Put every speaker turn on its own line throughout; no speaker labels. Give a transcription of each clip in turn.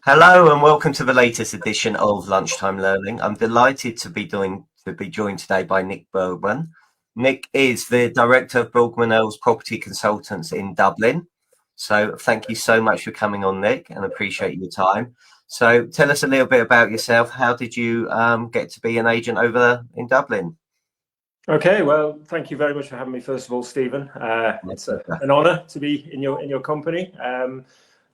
Hello and welcome to the latest edition of Lunchtime Learning. I'm delighted to be joined today by Nick Borgman. Nick is the director of Borgman Earls Property Consultants in Dublin. So thank you so much for coming on, Nick, and appreciate your time. So tell us a little bit about yourself. How did you get to be an agent over there in Dublin?
Okay, well, thank you very much for having me. First of all, Stephen, it's an honour to be in your company.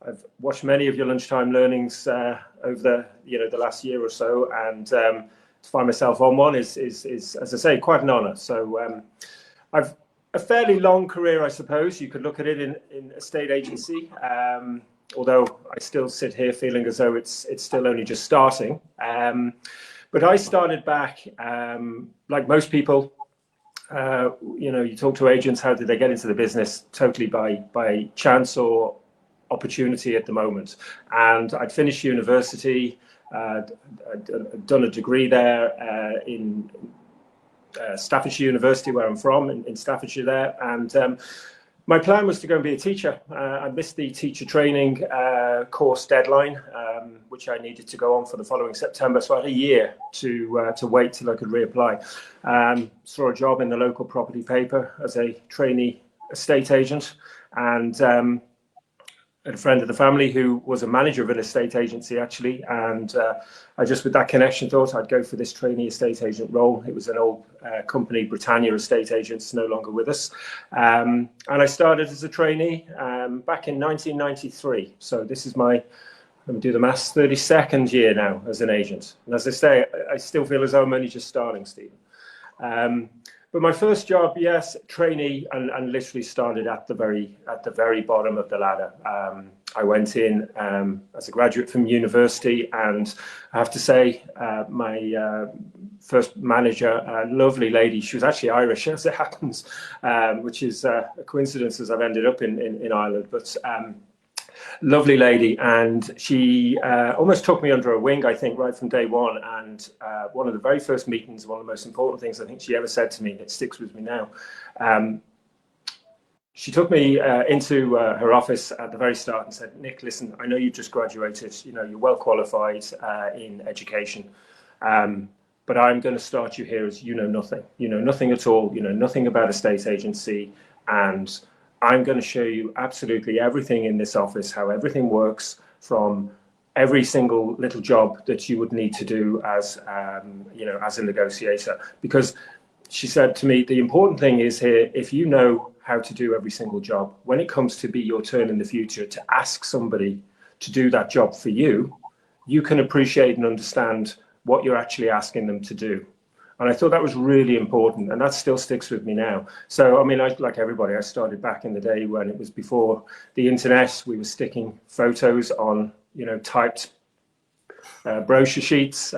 I've watched many of your lunchtime learnings over the last year or so, and to find myself on one is as I say, quite an honour. So I've a fairly long career, I suppose. You could look at it in estate agency, although I still sit here feeling as though it's still only just starting. But I started back, like most people. You talk to agents, how did they get into the business? Totally by chance or opportunity at the moment. And I'd finished university, I'd done a degree there in Staffordshire University, where I'm from, in Staffordshire there. And my plan was to go and be a teacher. I missed the teacher training course deadline, which I needed to go on for the following September. So I had a year to wait till I could reapply. Saw a job in the local property paper as a trainee estate agent, and a friend of the family who was a manager of an estate agency, actually. And I just, with that connection, thought I'd go for this trainee estate agent role. It was an old company, Britannia Estate Agents, no longer with us. And I started as a trainee back in 1993. So this is my, let me do the maths, 32nd year now as an agent. And as I say, I still feel as though I'm only just starting, Stephen. But my first job, yes, trainee, and literally started at the very bottom of the ladder. I went in as a graduate from university, and I have to say, my first manager, a lovely lady. She was actually Irish, as it happens, which is a coincidence, as I've ended up in Ireland. But lovely lady, and she almost took me under her wing, I think, right from day one. And one of the very first meetings, one of the most important things I think she ever said to me, it sticks with me now. She took me into her office at the very start and said, "Nick, listen, I know you just graduated, you're well qualified in education, but I'm going to start you here as nothing, nothing at all, nothing about estate agency, and I'm going to show you absolutely everything in this office, how everything works, from every single little job that you would need to do as as a negotiator." Because she said to me, the important thing is here, if you know how to do every single job, when it comes to be your turn in the future to ask somebody to do that job for you, you can appreciate and understand what you're actually asking them to do. And I thought that was really important, and that still sticks with me now. So, I mean, like everybody, I started back in the day when it was before the internet. We were sticking photos on, typed brochure sheets,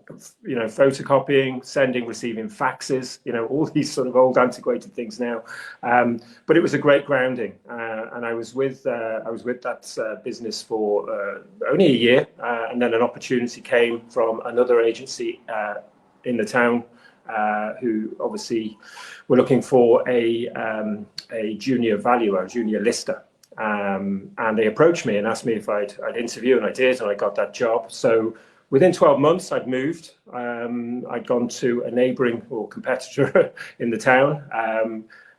photocopying, sending, receiving faxes, all these sort of old antiquated things now. But it was a great grounding, and I was with that business for only a year, and then an opportunity came from another agency in the town, who obviously were looking for a junior valuer, a junior lister. And they approached me and asked me if I'd interview, and I did, and I got that job. So within 12 months, I'd moved. I'd gone to a neighbouring or competitor in the town.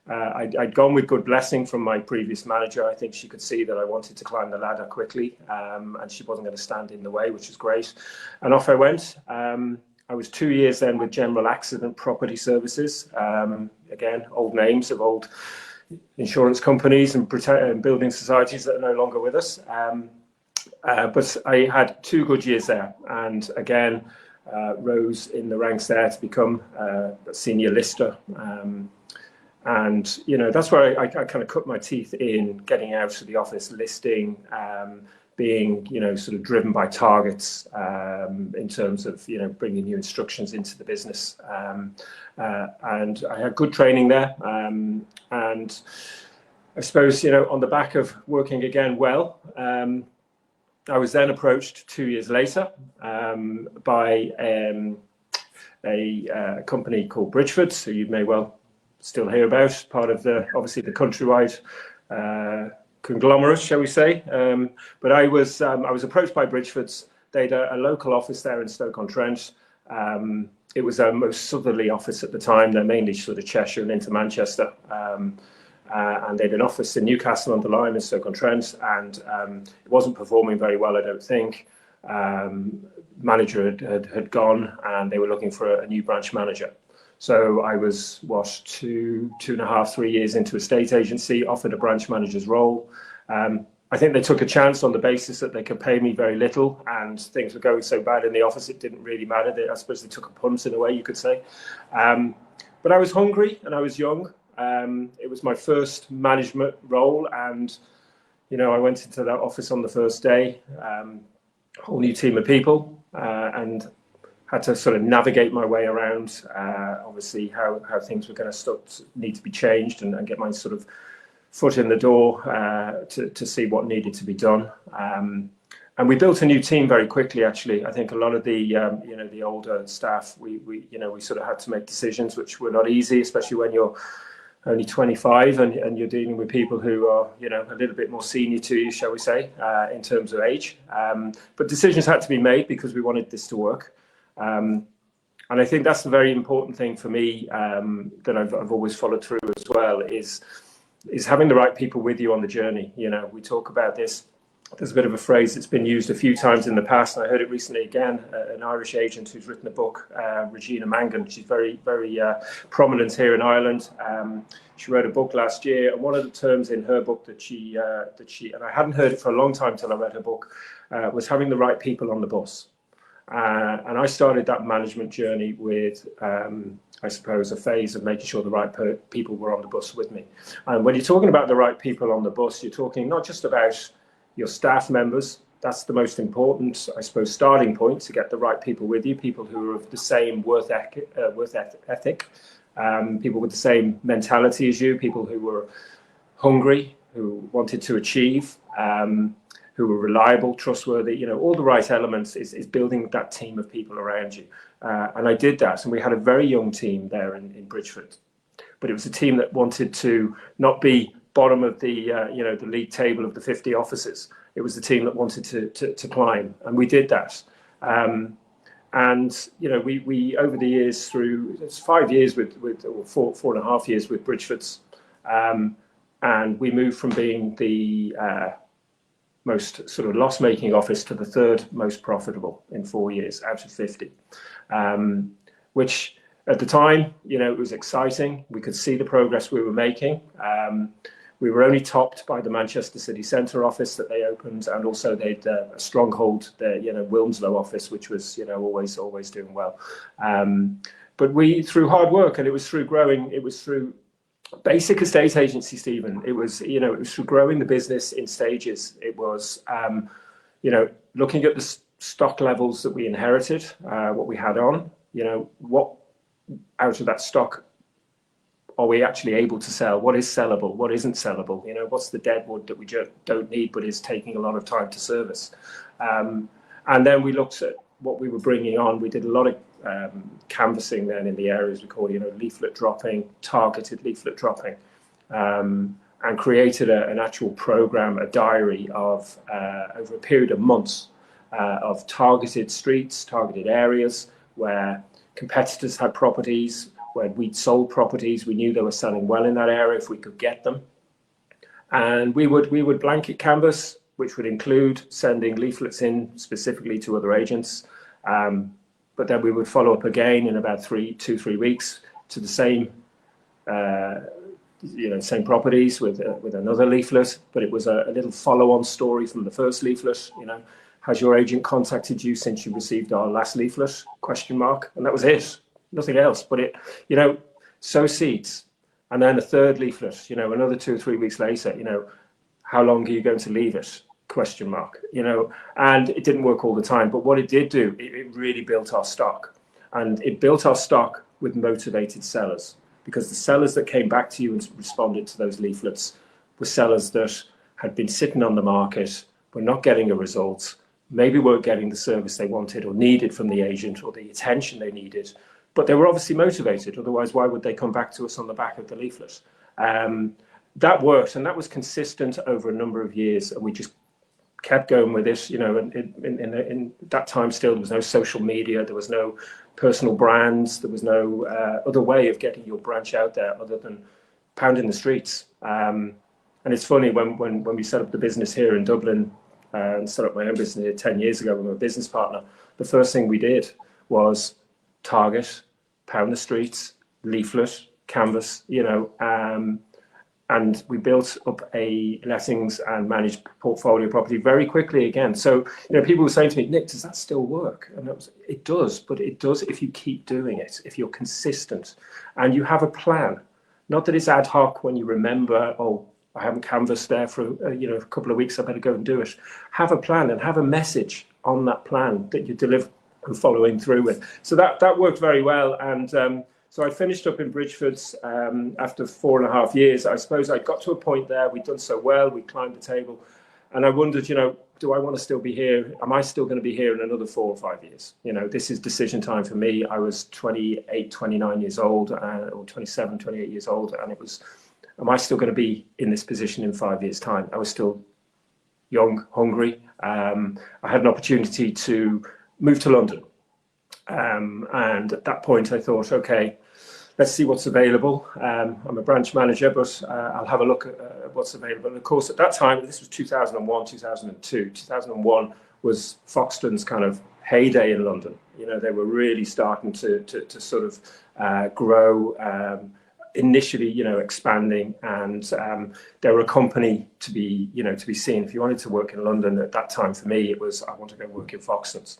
I'd gone with good blessing from my previous manager. I think she could see that I wanted to climb the ladder quickly, and she wasn't going to stand in the way, which was great. And off I went. I was 2 years then with General Accident Property Services. Again, old names of old insurance companies and building societies that are no longer with us. But I had 2 good years there, and again, rose in the ranks there to become a senior lister. And that's where I kind of cut my teeth in getting out of the office, listing, being sort of driven by targets, in terms of bringing new instructions into the business, and I had good training there, and I suppose on the back of working again well, I was then approached 2 years later by a company called Bridgeford, who you may well still hear about, part of obviously the Countrywide conglomerate, shall we say. But I was approached by Bridgeford's. They had a local office there in Stoke-on-Trent. It was our most southerly office at the time. They're mainly sort of Cheshire and into Manchester. And they had an office in Newcastle-on-the-Lyme in Stoke-on-Trent, and it wasn't performing very well, I don't think. Manager had gone, and they were looking for a new branch manager. So I was, 2.5, 3 years into a state agency, offered a branch manager's role. I think they took a chance on the basis that they could pay me very little, and things were going so bad in the office, it didn't really matter. I suppose they took a punt in a way, you could say. But I was hungry and I was young. It was my first management role, and I went into that office on the first day, whole new team of people, and had to sort of navigate my way around, obviously how things were going to need to be changed, and get my sort of foot in the door to see what needed to be done. And we built a new team very quickly, actually. I think a lot of the the older staff, we sort of had to make decisions which were not easy, especially when you're only 25 and you're dealing with people who are a little bit more senior to you, shall we say, in terms of age. But decisions had to be made because we wanted this to work. And I think that's the very important thing for me, that I've always followed through as well, is having the right people with you on the journey. We talk about this. There's a bit of a phrase that's been used a few times in the past, and I heard it recently again. An Irish agent who's written a book, Regina Mangan. She's very, very prominent here in Ireland. She wrote a book last year, and one of the terms in her book that she and I hadn't heard it for a long time till I read her book, was having the right people on the bus. And I started that management journey with, I suppose, a phase of making sure the right people were on the bus with me. And when you're talking about the right people on the bus, you're talking not just about your staff members. That's the most important, I suppose, starting point, to get the right people with you, people who are of the same worth ethic, people with the same mentality as you, people who were hungry, who wanted to achieve, who were reliable, trustworthy, all the right elements is building that team of people around you. And I did that. And we had a very young team there in Bridgeford, but it was a team that wanted to not be bottom of the the league table of the 50 offices. It was the team that wanted to climb, and we did that. And we over the years, through 5 years with or 4.5 years with Bridgeford's, and we moved from being the most sort of loss-making office to the third most profitable in 4 years out of 50, which at the time, it was exciting. We could see the progress we were making. We were only topped by the Manchester City Centre office that they opened, and also they'd a stronghold, the Wilmslow office, which was always doing well. But we, through hard work, and it was through growing, it was through basic estate agency, Stephen. It was through growing the business in stages. It was looking at the stock levels that we inherited, what we had on, what out of that stock are we actually able to sell? What is sellable? What isn't sellable? What's the dead wood that we just don't need but is taking a lot of time to service? And then we looked at what we were bringing on. We did a lot of canvassing then in the areas we call, leaflet dropping, targeted leaflet dropping, and created an actual program, a diary of over a period of months of targeted streets, targeted areas where competitors had properties, where we'd sold properties. We knew they were selling well in that area if we could get them. And we would blanket canvas, which would include sending leaflets in specifically to other agents. But then we would follow up again in about 2-3 weeks to the same same properties with another leaflet. But it was a little follow-on story from the first leaflet. Has your agent contacted you since you received our last leaflet? ? And that was it. Nothing else. But it, sow seeds. And then a third leaflet, another 2 or 3 weeks later, how long are you going to leave it? ? And it didn't work all the time. But what it did do, it really built our stock. And it built our stock with motivated sellers, because the sellers that came back to you and responded to those leaflets were sellers that had been sitting on the market, were not getting a result, maybe weren't getting the service they wanted or needed from the agent or the attention they needed. But they were obviously motivated. Otherwise, why would they come back to us on the back of the leaflet? that worked, and that was consistent over a number of years, and we just kept going with it. You know, in that time still, there was no social media, there was no personal brands, there was no other way of getting your branch out there other than pounding the streets. And it's funny, when we set up the business here in Dublin, and set up my own business here 10 years ago with my business partner, the first thing we did was target, pound the streets, leaflet, canvas, you know, and we built up a lettings and managed portfolio property very quickly again. So, you know, people were saying to me, Nick, does that still work? And it does, but it does if you keep doing it, if you're consistent and you have a plan. Not that it's ad hoc when you remember, oh, I haven't canvassed there for you know, a couple of weeks, I better go and do it. Have a plan and have a message on that plan that you deliver and following through with. So that worked very well. And so I finished up in Bridgeford's after 4.5 years. I suppose I got to a point there, we'd done so well, we climbed the table, and I wondered, you know, do I want to still be here? Am I still going to be here in another 4 or 5 years? You know, this is decision time for me. I was 28, 29 years old, or 27, 28 years old, and it was, am I still going to be in this position in 5 years' time? I was still young, hungry. I had an opportunity to move to London. And at that point I thought, okay, let's see what's available. I'm a branch manager, but I'll have a look at what's available. And of course, at that time, this was 2001, 2002. 2001 was Foxtons' kind of heyday in London. You know, they were really starting to sort of grow, initially, you know, expanding, and they were a company to be, you know, to be seen. If you wanted to work in London at that time, for me, it was, I want to go work in Foxtons.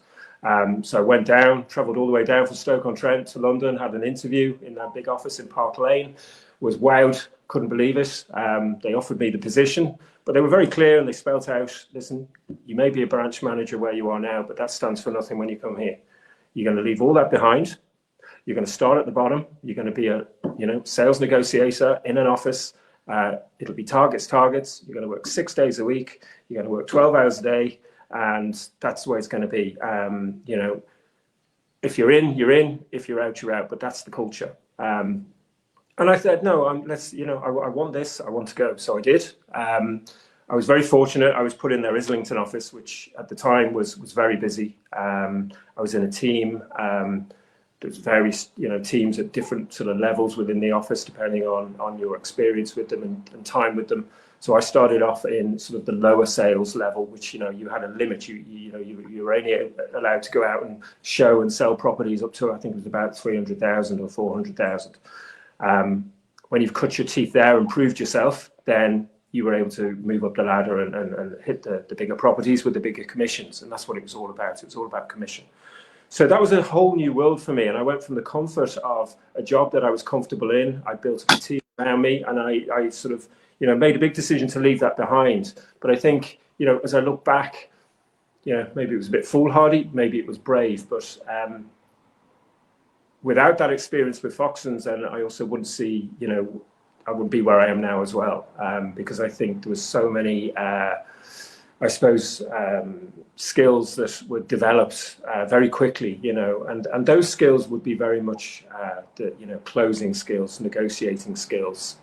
So I went down, travelled all the way down from Stoke-on-Trent to London, had an interview in that big office in Park Lane, was wowed, couldn't believe it. They offered me the position, but they were very clear and they spelt out, listen, you may be a branch manager where you are now, but that stands for nothing when you come here. You're going to leave all that behind. You're going to start at the bottom. You're going to be a, you know, sales negotiator in an office. It'll be targets. You're going to work 6 days a week. You're going to work 12 hours a day. And that's the way it's going to be. You know, if you're in, you're in. If you're out, you're out. But that's the culture. And I said, no, let's, you know, I want this. I want to go. So I did. I was very fortunate. I was put in their Islington office, which at the time was very busy. I was in a team. There's various, you know, teams at different sort of levels within the office, depending on your experience with them and time with them. So I started off in sort of the lower sales level, which, you know, you had a limit. You were only allowed to go out and show and sell properties up to, I think it was about 300,000 or 400,000. When you've cut your teeth there and proved yourself, then you were able to move up the ladder and hit the bigger properties with the bigger commissions. And that's what it was all about. It was all about commission. So that was a whole new world for me. And I went from the comfort of a job that I was comfortable in. I built a team around me, and I sort of, you know, made a big decision to leave that behind. But I think, you know, as I look back, you know, maybe it was a bit foolhardy, maybe it was brave, but without that experience with Foxtons, then I also wouldn't see, you know, I wouldn't be where I am now as well, because I think there was so many, I suppose, skills that were developed very quickly, you know, and those skills would be very much the, you know, closing skills, negotiating skills,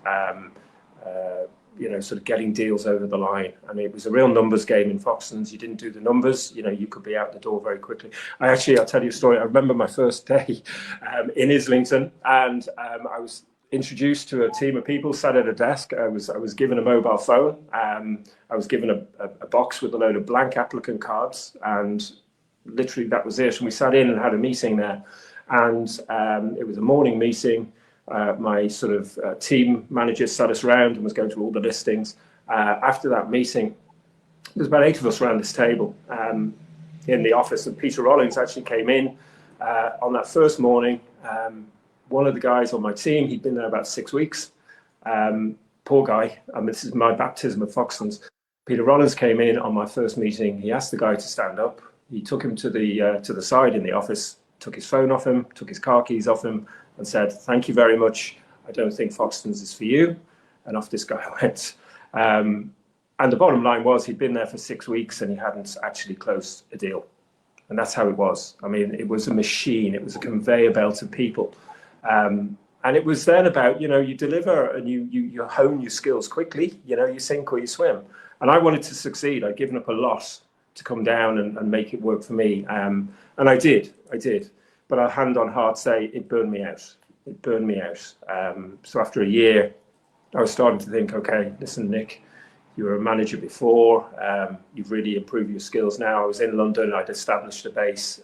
you know, sort of getting deals over the line. I mean, it was a real numbers game in Foxtons. You didn't do the numbers, you know, you could be out the door very quickly. I'll tell you a story. I remember my first day in Islington, and I was introduced to a team of people sat at a desk. I was given a mobile phone. I was given a box with a load of blank applicant cards, and literally that was it. And we sat in and had a meeting there, and it was a morning meeting. My sort of team manager sat us around and was going through all the listings. After that meeting, there's about 8 of us around this table in the office, and Peter Rollins actually came in on that first morning. One of the guys on my team, he'd been there about 6 weeks. Poor guy. I mean, this is my baptism of Foxtons. Peter Rollins came in on my first meeting. He asked the guy to stand up. He took him to the side in the office, took his phone off him, took his car keys off him, and said, "Thank you very much. I don't think Foxtons is for you." And off this guy went. And the bottom line was he'd been there for 6 weeks and he hadn't actually closed a deal. And that's how it was. I mean, it was a machine. It was a conveyor belt of people. And And it was then about, you deliver and you hone your skills quickly, you sink or you swim. And I wanted to succeed. I'd given up a lot to come down and make it work for me. And I did. But I'll hand on heart say it burned me out. So after a year, I was starting to think, okay, listen, Nick, you were a manager before. You've really improved your skills now. I was in London. I'd established a base.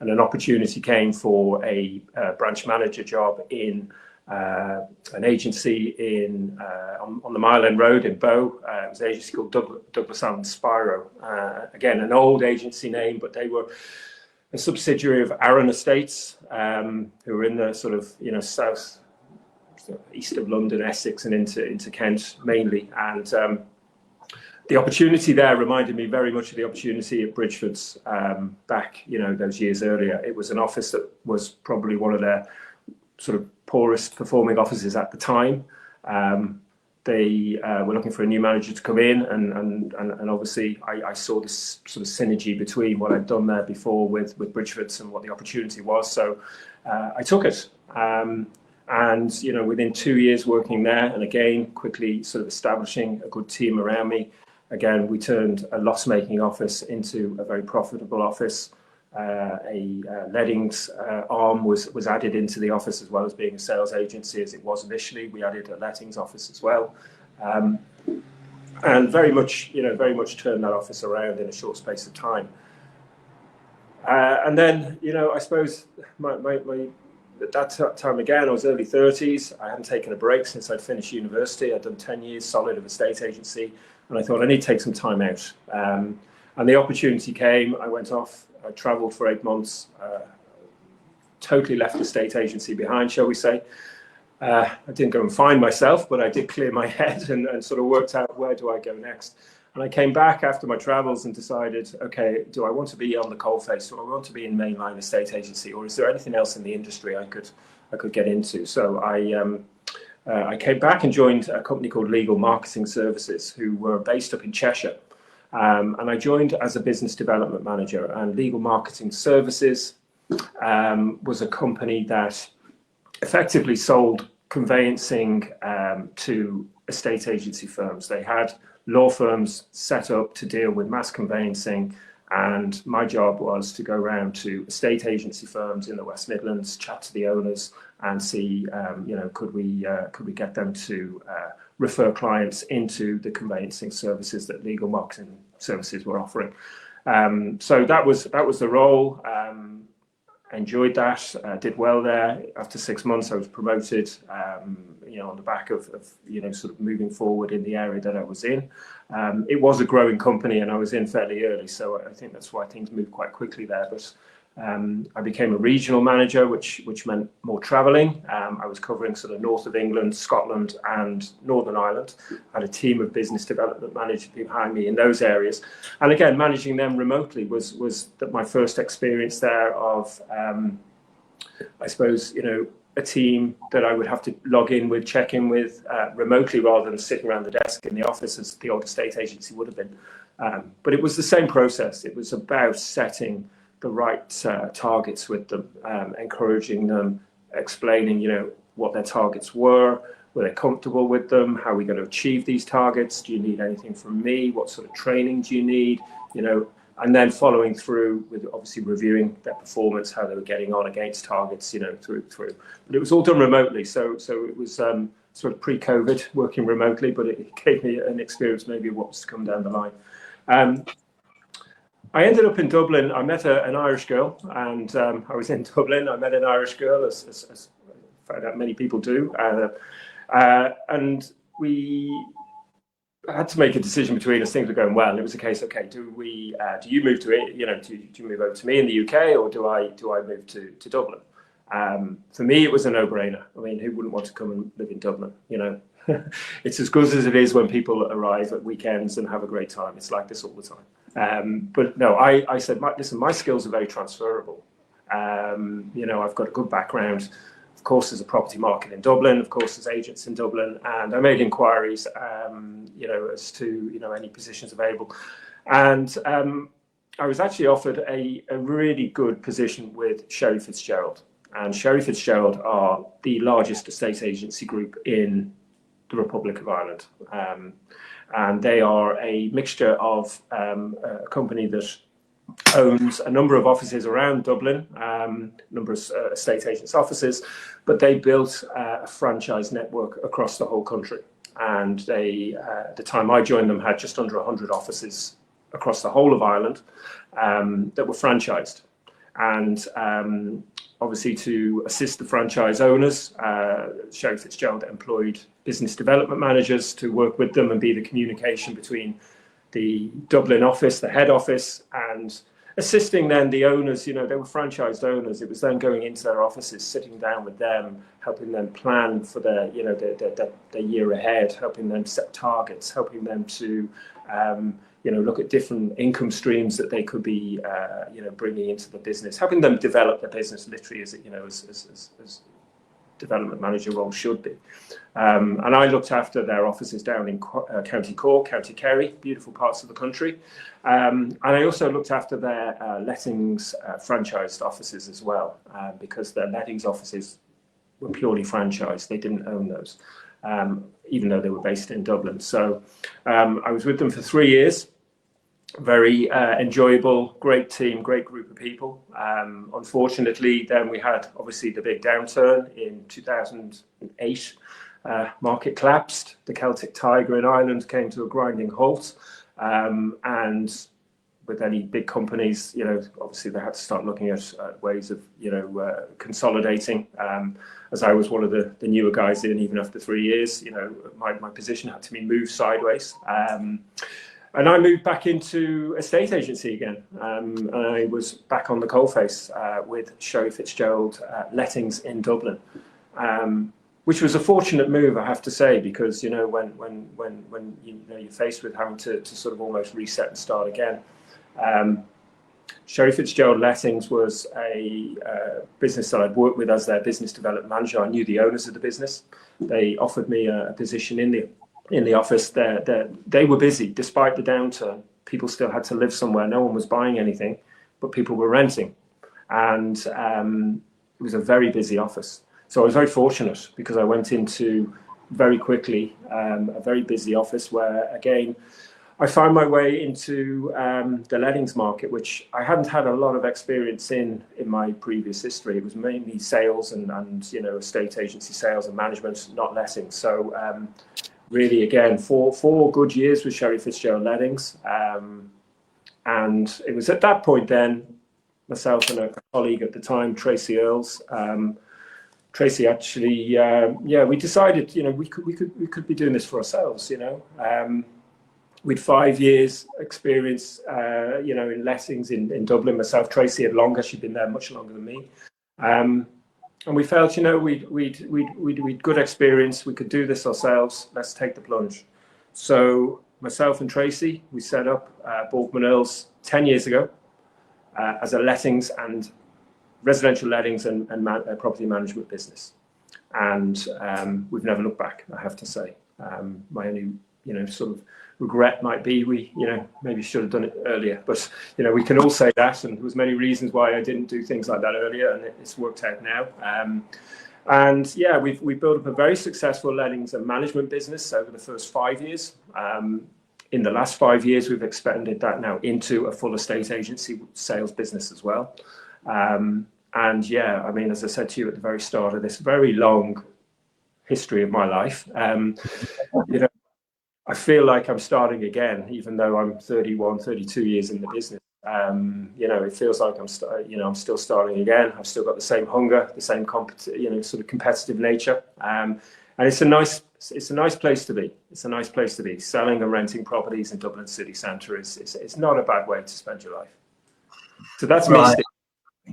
And an opportunity came for a branch manager job in an agency on the Mile End Road in Bow. It was an agency called Douglas Allen Spiro. Again, an old agency name, but they were a subsidiary of Arran Estates, who were in the sort of south, east of London, Essex, and into Kent mainly. And the opportunity there reminded me very much of the opportunity at Bridgeford's back, those years earlier. It was an office that was probably one of their sort of poorest performing offices at the time. They were looking for a new manager to come in, and obviously I saw this sort of synergy between what I'd done there before with Bridgeford's and what the opportunity was. So I took it. And within 2 years working there, and again quickly sort of establishing a good team around me, again we turned a loss-making office into a very profitable office. A lettings arm was added into the office, as well as being a sales agency as it was initially. We added a lettings office as well, and very much turned that office around in a short space of time. And then I suppose at that time again, I was early 30s. I hadn't taken a break since I'd finished university. I'd done 10 years solid of a state agency, and I thought I need to take some time out. And the opportunity came. I went off. I travelled for 8 months. Totally left the state agency behind, shall we say. I didn't go and find myself, but I did clear my head and sort of worked out where do I go next. And I came back after my travels and decided, okay, do I want to be on the coalface? Do I want to be in mainline estate agency, or is there anything else in the industry I could get into? So I came back and joined a company called Legal Marketing Services, who were based up in Cheshire. And I joined as a business development manager. And Legal Marketing Services was a company that effectively sold conveyancing to estate agency firms. They had law firms set up to deal with mass conveyancing, and my job was to go around to estate agency firms in the West Midlands, chat to the owners, and see, could we get them to refer clients into the conveyancing services that Legal Marketing Services were offering. So that was the role. Enjoyed that. Did well there. After 6 months, I was promoted. On the back of sort of moving forward in the area that I was in. It was a growing company, and I was in fairly early, so I think that's why things moved quite quickly there. But I became a regional manager, which meant more travelling. I was covering sort of north of England, Scotland, and Northern Ireland. I had a team of business development managers behind me in those areas, and again, managing them remotely was my first experience there of, I suppose, a team that I would have to log in with, check in with remotely, rather than sitting around the desk in the office as the old estate agency would have been. But it was the same process. It was about setting the right targets with them, encouraging them, explaining, what their targets were they comfortable with them, how are we going to achieve these targets, do you need anything from me, what sort of training do you need, and then following through with obviously reviewing their performance, how they were getting on against targets, through. But it was all done remotely, so it was sort of pre-COVID working remotely, but it gave me an experience maybe of what was to come down the line. I ended up in Dublin. I met an Irish girl, and I was in Dublin. I met an Irish girl, as I found out many people do, and we had to make a decision between us. Things were going well, and it was a case, okay, do you move to it? Do you move over to me in the UK, or do I move to Dublin? For me, it was a no-brainer. I mean, who wouldn't want to come and live in Dublin? It's as good as it is when people arrive at weekends and have a great time. It's like this all the time. But no, I said, listen, my skills are very transferable. I've got a good background. Of course, there's a property market in Dublin. Of course, there's agents in Dublin, and I made inquiries, as to any positions available. And I was actually offered a really good position with Sherry Fitzgerald. And Sherry Fitzgerald are the largest estate agency group in the Republic of Ireland. And they are a mixture of a company that owns a number of offices around Dublin, a number of estate agents' offices, but they built a franchise network across the whole country. And they, at the time I joined them, had just under 100 offices across the whole of Ireland that were franchised. And obviously, to assist the franchise owners, Sherry Fitzgerald employed business development managers to work with them and be the communication between the Dublin office, the head office, and assisting then the owners. They were franchised owners. It was then going into their offices, sitting down with them, helping them plan for their year ahead, helping them set targets, helping them to look at different income streams that they could be bringing into the business, helping them develop the business literally as development manager role should be. And I looked after their offices down in County Cork, County Kerry, beautiful parts of the country. And I also looked after their lettings franchised offices as well, because their lettings offices were purely franchised. They didn't own those, even though they were based in Dublin. So I was with them for 3 years. Very enjoyable, great team, great group of people. Unfortunately, then we had obviously the big downturn in 2008. Market collapsed. The Celtic Tiger in Ireland came to a grinding halt. And with any big companies, obviously they had to start looking at ways of, consolidating. As I was one of the newer guys in, even after 3 years, my position had to be moved sideways. And I moved back into estate agency again. And I was back on the coalface with Sherry Fitzgerald Lettings in Dublin, which was a fortunate move, I have to say, because when you're faced with having to sort of almost reset and start again. Sherry Fitzgerald Lettings was a business that I'd worked with as their business development manager. I knew the owners of the business. They offered me a position in the office. They were busy despite the downturn. People still had to live somewhere. No one was buying anything, but people were renting, and it was a very busy office. So I was very fortunate because I went into very quickly a very busy office where, again, I found my way into the lettings market, which I hadn't had a lot of experience in my previous history. It was mainly sales and estate agency sales and management, not lettings. So really, again, four good years with Sherry Fitzgerald Lettings. And it was at that point then, myself and a colleague at the time, Trainee Earls, Tracy actually, we decided, we could be doing this for ourselves, We'd 5 years experience, in lettings in Dublin. Myself, Tracy had longer. She'd been there much longer than me. And we felt, we'd good experience. We could do this ourselves. Let's take the plunge. So myself and Tracy, we set up Borgman Earls 10 years ago as a lettings and residential lettings and property management business. And we've never looked back, I have to say. My only, sort of regret might be we, maybe should have done it earlier. But, we can all say that. And there was many reasons why I didn't do things like that earlier. And it's worked out now. And yeah, we've built up a very successful lettings and management business over the first 5 years. In the last 5 years, we've expanded that now into a full estate agency sales business as well. And yeah, I mean, as I said to you at the very start of this very long history of my life, I feel like I'm starting again, even though I'm 31, 32 years in the business. It feels like I'm still starting again. I've still got the same hunger, the same sort of competitive nature. And it's a nice place to be. It's a nice place to be. Selling and renting properties in Dublin city centre is not a bad way to spend your life. So that's
right.
me.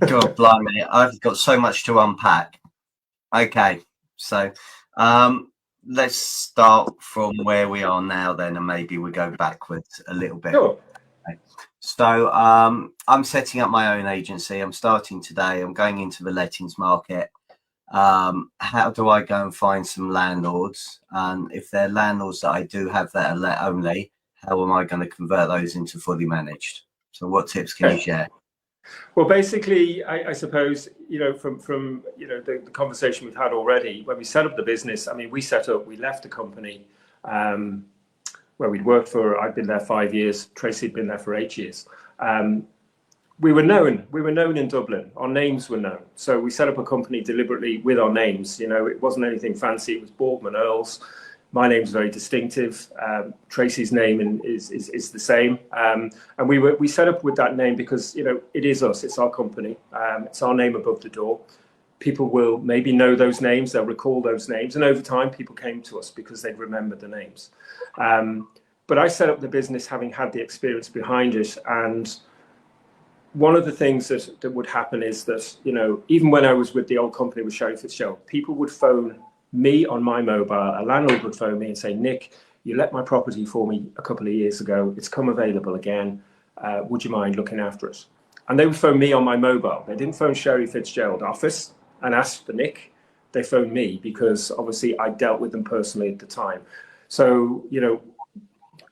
God blimey, I've got so much to unpack. Okay, so let's start from where we are now then, and maybe we go backwards a little bit.
Sure.
Okay. So I'm setting up my own agency. I'm starting today. I'm going into the lettings market. How do I go and find some landlords? And if they're landlords that I do have that are let only, how am I going to convert those into fully managed? So what tips can you share?
Well, basically, I suppose, from the conversation we've had already, when we set up the business, I mean, we left the company where we'd worked for. I'd been there 5 years. Tracy had been there for 8 years. We were known in Dublin. Our names were known. So we set up a company deliberately with our names. It wasn't anything fancy. It was Borgman Earls. My name's very distinctive. Tracy's name is the same. And we set up with that name because, it is us. It's our company. It's our name above the door. People will maybe know those names. They'll recall those names. And over time, people came to us because they'd remembered the names. But I set up the business having had the experience behind it. And one of the things that would happen is that, even when I was with the old company with Sherry Fitzgerald, people would phone me on my mobile. A landlord would phone me and say, Nick, you let my property for me a couple of years ago. It's come available again. Would you mind looking after it? And they would phone me on my mobile. They didn't phone Sherry Fitzgerald office and ask for Nick. They phoned me because obviously I dealt with them personally at the time. So,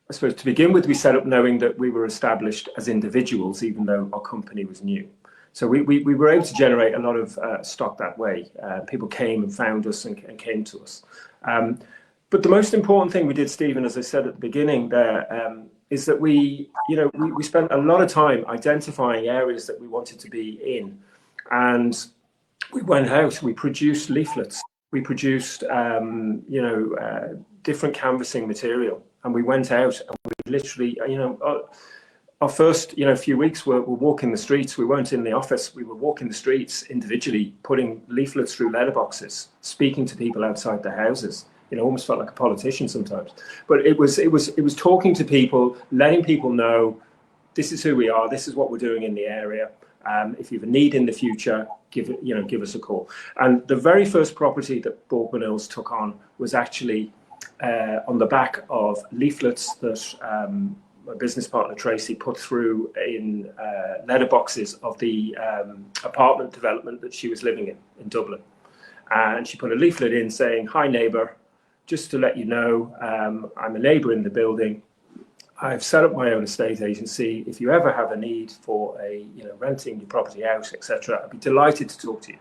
I suppose to begin with, we set up knowing that we were established as individuals, even though our company was new. So we were able to generate a lot of stock that way. People came and found us and came to us. But the most important thing we did, Stephen, as I said at the beginning there, is that we spent a lot of time identifying areas that we wanted to be in. And we went out, we produced leaflets, we produced, different canvassing material. And we went out and we literally, our first, few weeks were walking the streets. We weren't in the office. We were walking the streets individually, putting leaflets through letterboxes, speaking to people outside their houses. Almost felt like a politician sometimes. But it was talking to people, letting people know this is who we are. This is what we're doing in the area. If you have a need in the future, give us a call. And the very first property that Borgman Earls took on was actually on the back of leaflets that my business partner Tracy put through in letterboxes of the apartment development that she was living in Dublin. And she put a leaflet in saying, "Hi neighbour, just to let you know, I'm a neighbour in the building. I've set up my own estate agency. If you ever have a need for renting your property out, etc., I'd be delighted to talk to you."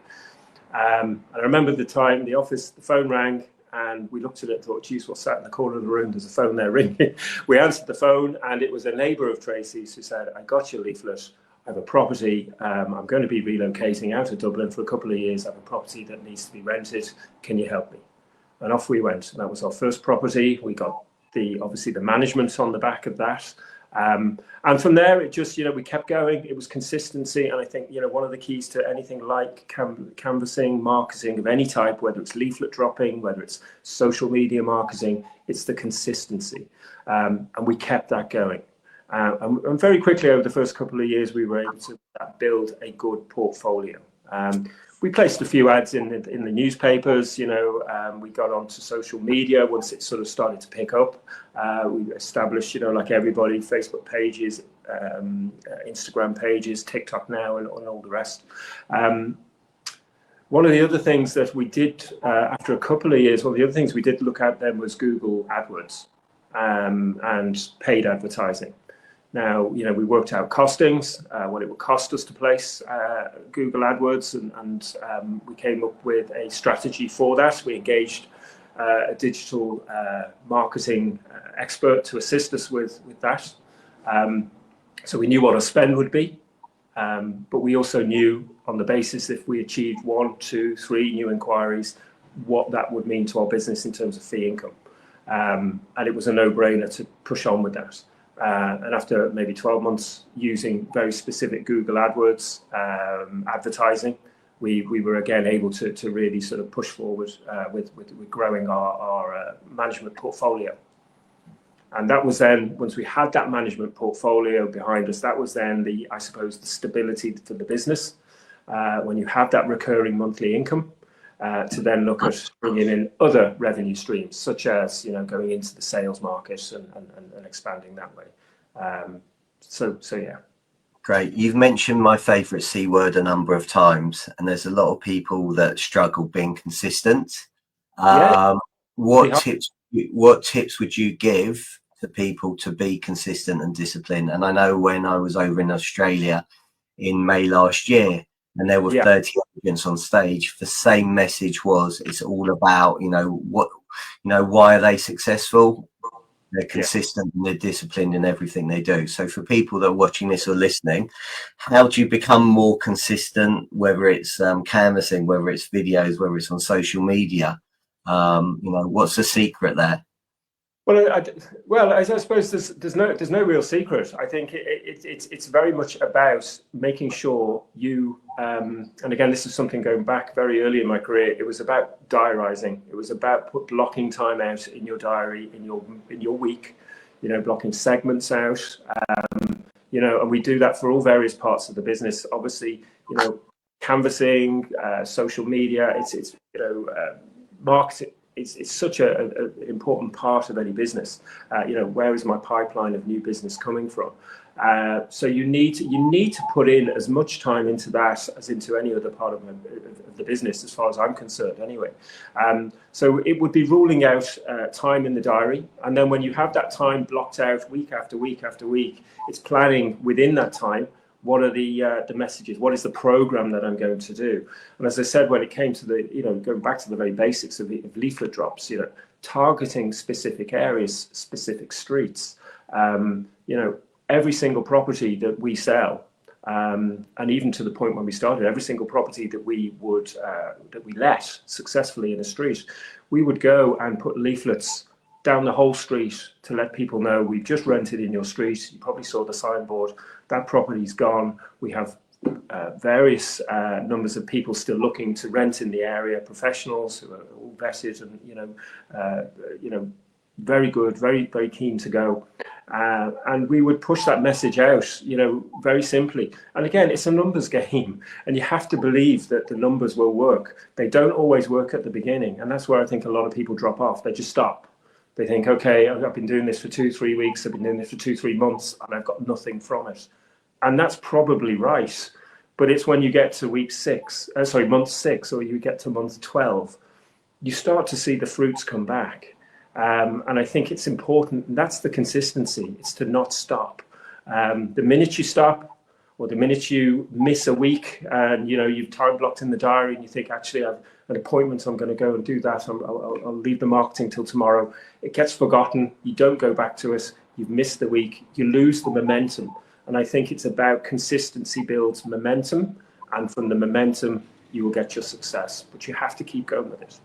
And I remember the time in the office, the phone rang. And we looked at it and thought, geez, what's that in the corner of the room? There's a phone there ringing. We answered the phone and it was a neighbour of Tracy's who said, "I got your leaflet. I have a property. I'm going to be relocating out of Dublin for a couple of years. I have a property that needs to be rented. Can you help me?" And off we went. And that was our first property. We got obviously the management on the back of that. And from there, it just, we kept going. It was consistency. And I think, one of the keys to anything like canvassing, marketing of any type, whether it's leaflet dropping, whether it's social media marketing, it's the consistency. And we kept that going. And very quickly over the first couple of years, we were able to build a good portfolio. We placed a few ads in the newspapers, we got onto social media once it sort of started to pick up. We established, like everybody, Facebook pages, Instagram pages, TikTok now, and all the rest. One of the other things that we did after a couple of years, one of the other things we did look at then was Google AdWords and paid advertising. Now, we worked out costings, what it would cost us to place Google AdWords, and we came up with a strategy for that. We engaged a digital marketing expert to assist us with that. So we knew what our spend would be, but we also knew on the basis if we achieved 1, 2, 3 new inquiries, what that would mean to our business in terms of fee income. And it was a no-brainer to push on with that. And after maybe 12 months using very specific Google AdWords advertising, we were again able to really sort of push forward with growing our management portfolio. And that was then, once we had that management portfolio behind us, that was then the stability for the business. When you have that recurring monthly income, to then look at bringing in other revenue streams, such as going into the sales market and expanding that way. So yeah.
Great. You've mentioned my favourite C word a number of times, and there's a lot of people that struggle being consistent. What tips would you give to people to be consistent and disciplined? And I know when I was over in Australia, in May last year, and there were
Yeah.
30 agents on stage. The same message was, it's all about, why are they successful? They're consistent and they're disciplined in everything they do. So for people that are watching this or listening, how do you become more consistent, whether it's canvassing, whether it's videos, whether it's on social media? What's the secret there?
Well, I suppose there's no real secret. I think it's very much about making sure you and again, this is something going back very early in my career. It was about diarising. It was about blocking time out in your diary, in your week. Blocking segments out. And we do that for all various parts of the business. Obviously, canvassing, social media. It's marketing. It's such an important part of any business. Where is my pipeline of new business coming from? So you need to put in as much time into that as into any other part of the business, as far as I'm concerned, anyway. So it would be ruling out time in the diary, and then when you have that time blocked out week after week after week, it's planning within that time. What are the messages? What is the program that I'm going to do? And as I said, when it came to going back to the very basics of leaflet drops, targeting specific areas, specific streets, every single property that we sell, and even to the point when we started, every single property that we let successfully in a street, we would go and put leaflets down the whole street to let people know we've just rented in your street. You probably saw the signboard. That property's gone. We have various numbers of people still looking to rent in the area, professionals who are all vetted and very good, very, very keen to go. And we would push that message out, very simply. And again, it's a numbers game, and you have to believe that the numbers will work. They don't always work at the beginning, and that's where I think a lot of people drop off. They just stop. They think, okay, I've been doing this for 2-3 weeks, I've been doing this for 2-3 months, and I've got nothing from it. And that's probably right. But it's when you get to month 6, or you get to month 12, you start to see the fruits come back. And I think it's important, and that's the consistency. It's to not stop. The minute you stop, or the minute you miss a week, and you've time blocked in the diary, and you think, actually, I've an appointment, I'm going to go and do that. I'll leave the marketing till tomorrow. It gets forgotten. You don't go back to it. You've missed the week. You lose the momentum. And I think it's about consistency builds momentum, and from the momentum, you will get your success. But you have to keep going with it.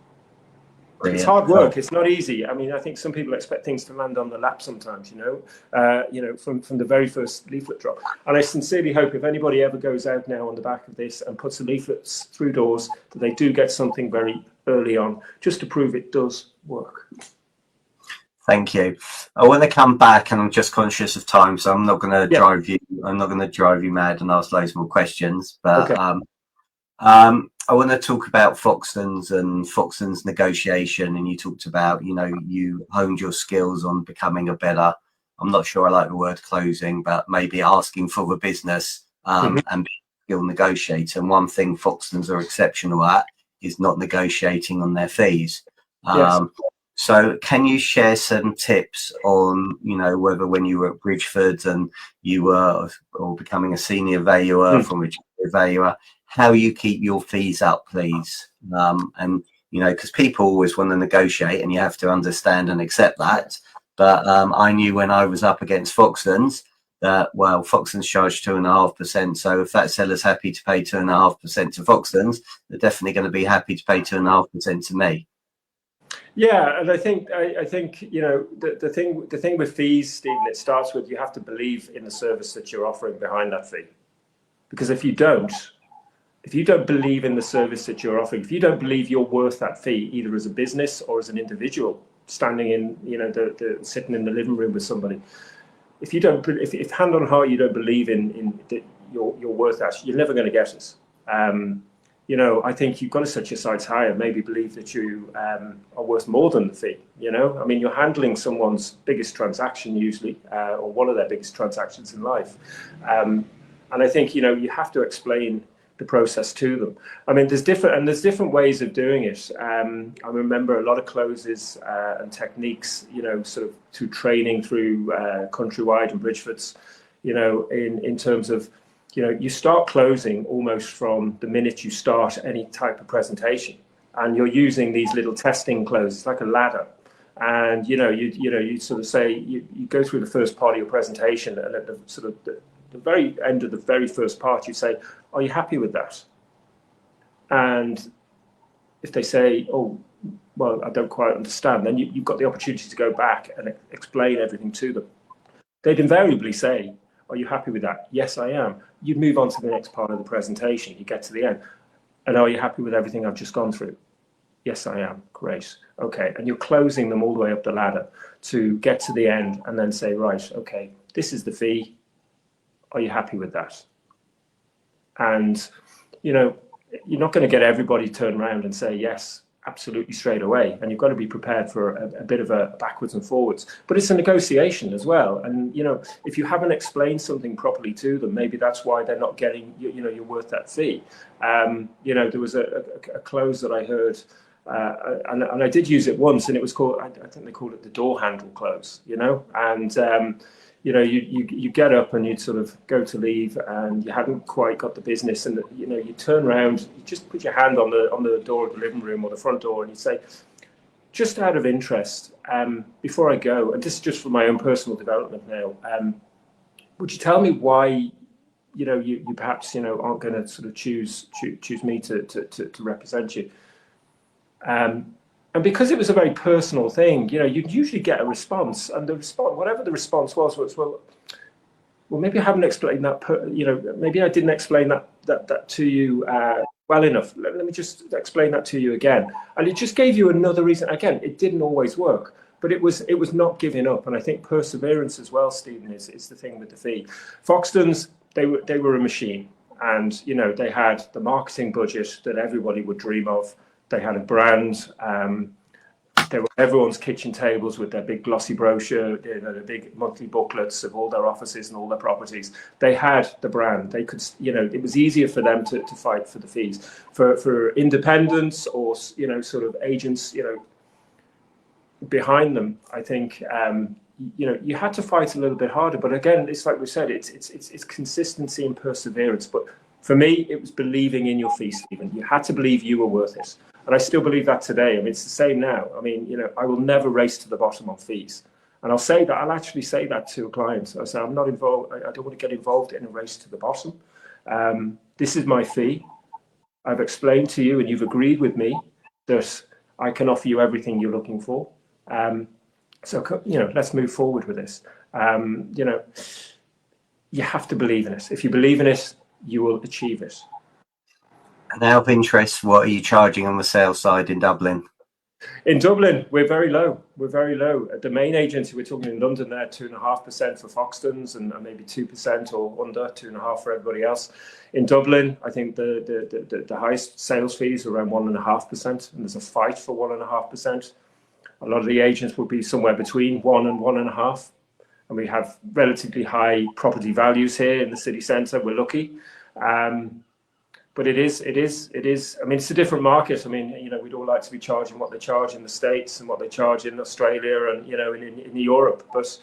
Brilliant. It's hard work. It's not easy. I mean, I think some people expect things to land on the lap sometimes, from the very first leaflet drop. And I sincerely hope if anybody ever goes out now on the back of this and puts the leaflets through doors, that they do get something very early on, just to prove it does work.
Thank you. I want to come back, and I'm just conscious of time, so I'm not going to drive you. I'm not going to drive you mad and ask loads more questions. But okay. I want to talk about Foxtons and Foxtons negotiation. And you talked about, you honed your skills on becoming a better. I'm not sure I like the word closing, but maybe asking for the business and being a skilled negotiator. And one thing Foxtons are exceptional at is not negotiating on their fees.
Yes.
So can you share some tips on, whether when you were at Bridgeford and you were or becoming a senior valuer from a junior valuer, how you keep your fees up, please? And, because people always want to negotiate, and you have to understand and accept that. But I knew when I was up against Foxtons that, well, Foxtons charge 2.5%. So if that seller's happy to pay 2.5% to Foxtons, they're definitely going to be happy to pay 2.5% to me.
Yeah, and I think the thing with fees, Stephen, it starts with, you have to believe in the service that you're offering behind that fee. Because if you don't believe in the service that you're offering, if you don't believe you're worth that fee, either as a business or as an individual standing in sitting in the living room with somebody, if hand on heart you don't believe in that you're worth that, you're never going to get it. I think you've got to set your sights higher, maybe believe that you are worth more than the fee. I mean, you're handling someone's biggest transaction usually, or one of their biggest transactions in life. And I think, you have to explain the process to them. I mean, there's different ways of doing it. I remember a lot of closes and techniques, sort of through training through Countrywide and Bridgeford's, in terms of, you start closing almost from the minute you start any type of presentation, and you're using these little testing closes like a ladder. And you sort of say you go through the first part of your presentation, and at the sort of the very end of the very first part, you say, "Are you happy with that?" And if they say, "Oh, well, I don't quite understand," then you've got the opportunity to go back and explain everything to them. They'd invariably say, "Are you happy with that?" "Yes, I am." You'd move on to the next part of the presentation. You get to the end, and "Are you happy with everything I've just gone through?" "Yes, I am." "Great. Okay." And you're closing them all the way up the ladder to get to the end and then say, "Right, okay, this is the fee. Are you happy with that?" And, you're not going to get everybody to turn around and say yes, absolutely straight away. And you've got to be prepared for a bit of a backwards and forwards. But it's a negotiation as well. And, if you haven't explained something properly to them, maybe that's why they're not getting, you're worth that fee. There was a close that I heard, and I did use it once, and it was called, I think they called it the door handle close, and you get up and you sort of go to leave, and you hadn't quite got the business, and you turn around, you just put your hand on the door of the living room or the front door, and you say, "Just out of interest, before I go, and this is just for my own personal development now, would you tell me why you perhaps aren't going to sort of choose me to represent you?" And because it was a very personal thing, you'd usually get a response, and the response, whatever the response was well, maybe I haven't explained that. Maybe I didn't explain that to you well enough. Let me just explain that to you again. And it just gave you another reason. Again, it didn't always work, but it was not giving up. And I think perseverance as well, Stephen, is the thing with the fee. Foxtons, they were a machine, and they had the marketing budget that everybody would dream of. They had a brand. They were everyone's kitchen tables with their big glossy brochure, the big monthly booklets of all their offices and all their properties. They had the brand. They could, it was easier for them to fight for the fees. For independents or sort of agents, behind them, I think you had to fight a little bit harder. But again, it's like we said, it's consistency and perseverance. But for me, it was believing in your fee, Stephen. You had to believe you were worth it. And I still believe that today. I mean, it's the same now. I mean, I will never race to the bottom on fees. And I'll say that, I'll actually say that to a client. I say, I'm not involved. I don't want to get involved in a race to the bottom. This is my fee. I've explained to you and you've agreed with me that I can offer you everything you're looking for. So, let's move forward with this. You have to believe in it. If you believe in it, you will achieve it.
And out of interest, what are you charging on the sales side in Dublin?
In Dublin, we're very low. We're very low. At the main agency, we're talking in London there, 2.5% for Foxtons and maybe 2% or under, 2.5% for everybody else. In Dublin, I think the highest sales fees are around 1.5%, and there's a fight for 1.5%. A lot of the agents will be somewhere between 1 and 1.5%. And we have relatively high property values here in the city centre. We're lucky. But it is. I mean, it's a different market. I mean, we'd all like to be charging what they charge in the States and what they charge in Australia and, in Europe. But,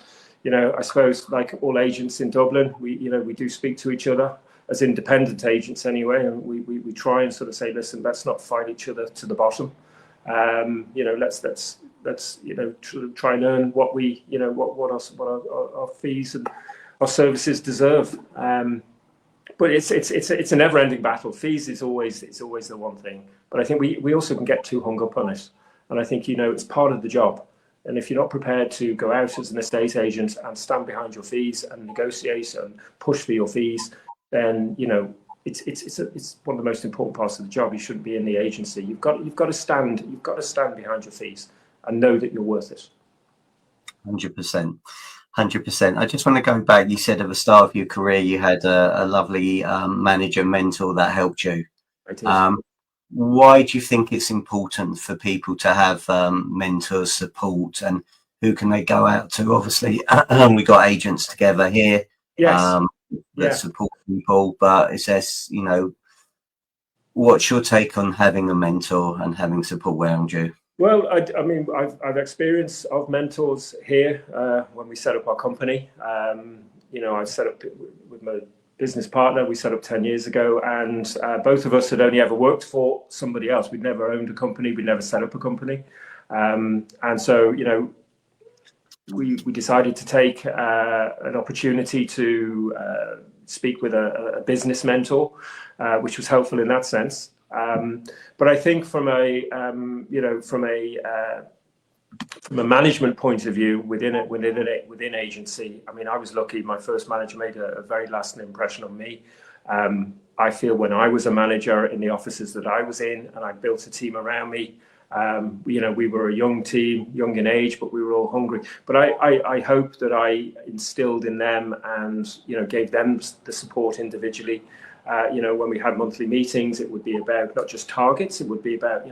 I suppose like all agents in Dublin, we do speak to each other as independent agents anyway. And we try and sort of say, listen, let's not fight each other to the bottom. Let's try and earn what we, what our fees and our services deserve. But it's a never-ending battle. Fees is always the one thing. But I think we also can get too hung up on it. And I think it's part of the job. And if you're not prepared to go out as an estate agent and stand behind your fees and negotiate and push for your fees, then it's one of the most important parts of the job. You shouldn't be in the agency. You've got to stand behind your fees and know that you're worth it.
100%. 100%. I just want to go back. You said at the start of your career you had a lovely manager mentor that helped you. Why do you think it's important for people to have mentors, support, and who can they go out to? Obviously, we got agents together here that support people, but it says, what's your take on having a mentor and having support around you?
Well, I mean, I've experience of mentors here when we set up our company. I set up with business partner we set up 10 years ago, and both of us had only ever worked for somebody else. We'd never owned a company, we'd never set up a company. And so, we decided to take an opportunity to speak with a business mentor, which was helpful in that sense. But I think from a management point of view within agency, I mean, I was lucky. My first manager made a very lasting impression on me. I feel when I was a manager in the offices that I was in, and I built a team around me, we were a young team, young in age, but we were all hungry. But I hope that I instilled in them and, gave them the support individually. When we had monthly meetings, it would be about not just targets, it would be about,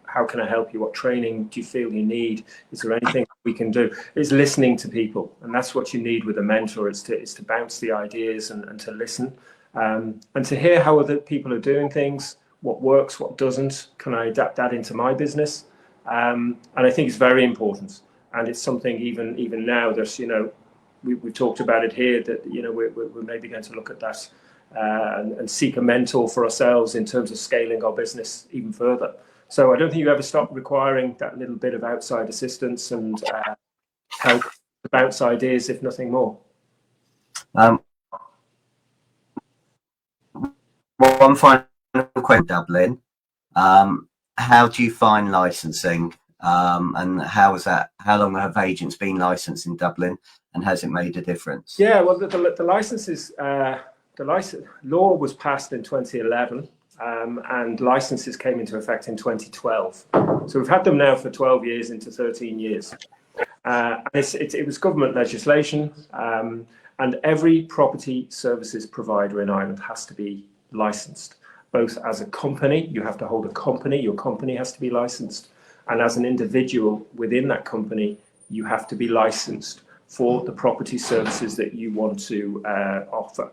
how can I help you? What training do you feel you need? Is there anything we can do? It's listening to people. And that's what you need with a mentor, is to bounce the ideas and to listen, and to hear how other people are doing things, what works, what doesn't. Can I adapt that into my business? And I think it's very important. And it's something even now, there's, we've talked about it here, that, we're maybe going to look at that and seek a mentor for ourselves in terms of scaling our business even further. So I don't think you ever stop requiring that little bit of outside assistance and help to bounce ideas, if nothing more.
One final question, Dublin. How do you find licensing, and how long have agents been licensed in Dublin, and has it made a difference?
Yeah, well, the licenses, the license law was passed in 2011. And licenses came into effect in 2012. So we've had them now for 12 years into 13 years. It was government legislation, and every property services provider in Ireland has to be licensed. Both as a company, you have to hold a company, your company has to be licensed. And as an individual within that company, you have to be licensed for the property services that you want to offer.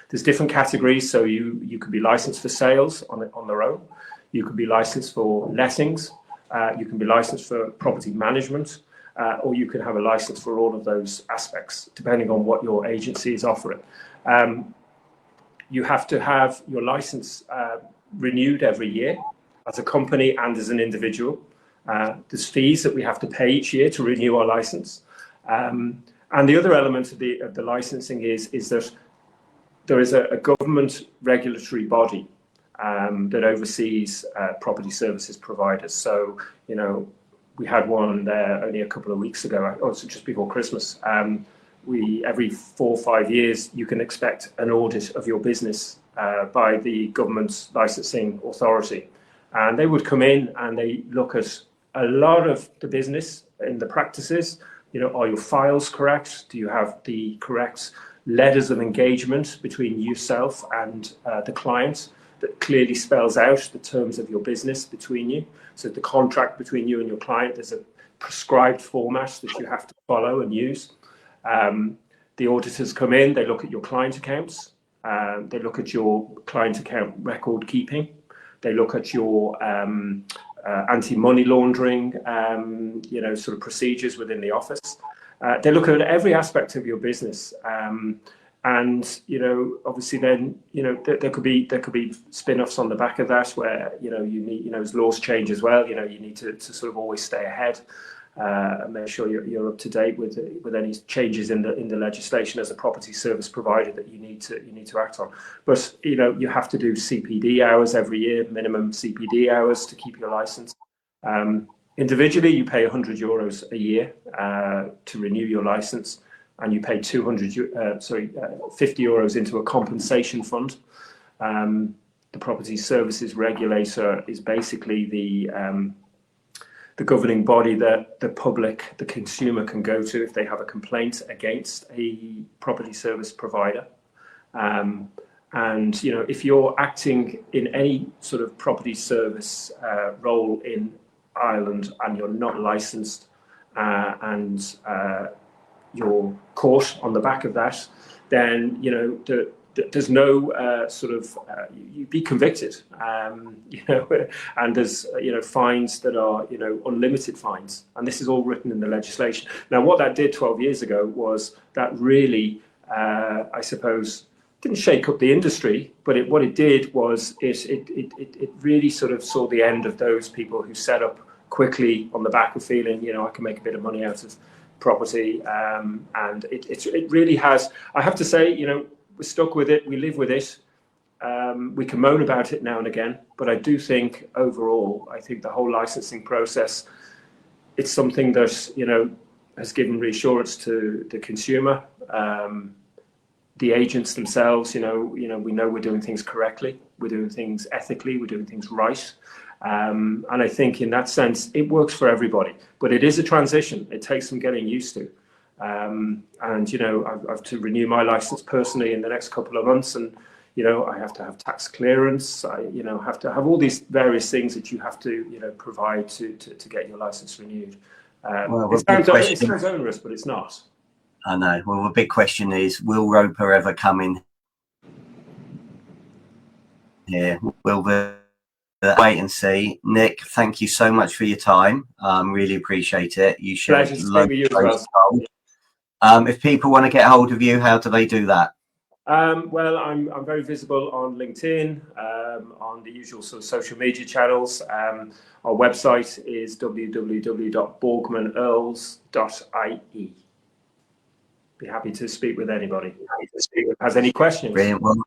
There's different categories, so you could be licensed for sales on their own. You could be licensed for lettings. You can be licensed for property management, or you can have a license for all of those aspects, depending on what your agency is offering. You have to have your license renewed every year as a company and as an individual. There's fees that we have to pay each year to renew our license. And the other element of the licensing is that there is a government regulatory body that oversees property services providers. So, we had one there only a couple of weeks ago, also just before Christmas. Every 4 or 5 years, you can expect an audit of your business by the government's licensing authority. And they would come in and they look at a lot of the business in the practices. Are your files correct? Do you have the correct letters of engagement between yourself and the client that clearly spells out the terms of your business between you? So the contract between you and your client, there's a prescribed format that you have to follow and use. The auditors come in, they look at your client accounts, they look at your client account record keeping, they look at your anti-money laundering, sort of procedures within the office. They look at every aspect of your business, and obviously then there could be spin-offs on the back of that where you need as laws change as well. You need to sort of always stay ahead and make sure you're up to date with any changes in the legislation as a property service provider that you need to act on. But you have to do CPD hours every year, minimum CPD hours to keep your license. Individually, you pay €100 a year to renew your license, and you pay €50 into a compensation fund. The property services regulator is basically the governing body that the public, the consumer, can go to if they have a complaint against a property service provider. And if you're acting in any sort of property service role in Ireland and you're not licensed, and you're caught on the back of that, then there's no you'd be convicted, and there's fines that are unlimited fines, and this is all written in the legislation. Now, what that did 12 years ago was that really, I suppose, didn't shake up the industry, but what it did was it really sort of saw the end of those people who set up quickly on the back of feeling, you know, I can make a bit of money out of property, and it really has. I have to say, you know, we're stuck with it. We live with it. We can moan about it now and again, but I do think overall, I think the whole licensing process, it's something that, you know, has given reassurance to the consumer. The agents themselves, you know, we know we're doing things correctly, we're doing things ethically, we're doing things right, and I think in that sense it works for everybody. But it is a transition; it takes some getting used to. And you know, I've to renew my license personally in the next couple of months, and you know, I have to have tax clearance. I, you know, have to have all these various things that you have to, you know, provide to get your license renewed.
Well,
it sounds onerous, but it's not.
I know. Well, the big question is, will Roper ever come in here? Will the wait and see? Nick, thank you so much for your time. Really appreciate it. You shared loads of if people want to get hold of you, how do they do that?
Well, I'm very visible on LinkedIn, on the usual sort of social media channels. Our website is www.borgmanearls.ie. Be happy to speak with anybody who has any questions.
Brilliant. Well,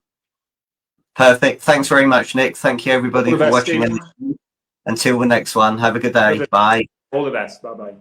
perfect. Thanks very much, Nick. Thank you, everybody, for watching. Until the next one, have a good day. Bye.
All the best. Bye-bye.